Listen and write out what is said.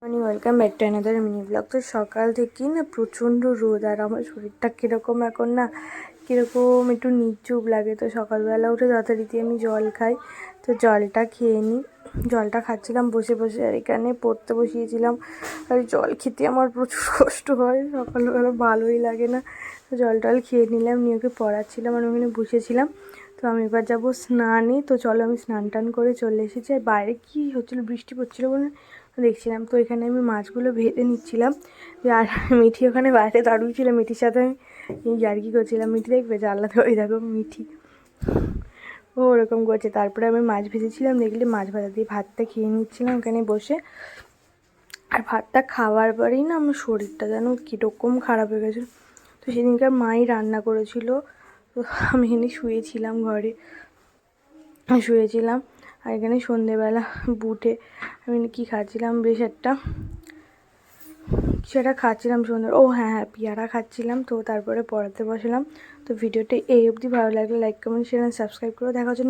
Welcome back to another mini blog. তো সকাল থেকেই না প্রচণ্ড রোদ, আর আমার শরীরটা কীরকম এখন না কীরকম একটু নিচুপ লাগে। তো সকালবেলা উঠে যথারীতি আমি জল খাই, তো জলটা খেয়ে নিই। জলটা খাচ্ছিলাম বসে বসে, আর এখানে পড়তে বসিয়েছিলাম। আর জল খেতে আমার প্রচুর কষ্ট হয়, সকালবেলা ভালোই লাগে না। তো জল টল খেয়ে নিলাম, নিয়ে ওকে পড়াচ্ছিলাম আর ওখানে বসেছিলাম। তো আমি এবার যাবো স্নানে। তো চলো আমি স্নান টান করে চলে এসেছি। আর বাইরে কী হচ্ছিলো, বৃষ্টি পড়ছিলো বলে দেখছিলাম। তো এখানে আমি মাছগুলো ভেজে নিচ্ছিলাম, আর মিঠি ওখানে বাইরে দাঁড়িয়ে ছিল। মিঠির সাথে আমি ইয়ার্কি করছিলাম। মিঠি দেখবে জানলাতে, ওই দেখো মিঠি ও ওরকম করছে। তারপরে আমি মাছ ভেজেছিলাম, দেখলে মাছ ভাজা দিয়ে ভাতটা খেয়ে নিচ্ছিলাম ওখানে বসে। আর ভাতটা খাওয়ার পরেই না আমার শরীরটা যেন কীরকম খারাপ হয়ে গেছিলো। তো সেদিনকার মাই রান্না করেছিল। তো আমি এখানে শুয়েছিলাম, ঘরে শুয়েছিলাম। আর এখানে সন্ধেবেলা বুটে আমি কী খাচ্ছিলাম, বেশ একটা সেটা খাচ্ছিলাম সন্ধ্যে। ও হ্যাঁ হ্যাঁ, পেয়ারা খাচ্ছিলাম। তো তারপরে পড়াতে বসলাম। তো ভিডিওটা এই অবধি ভালো লাগলে লাইক কমেন্ট শেয়ার সাবস্ক্রাইব করে দেখার জন্য।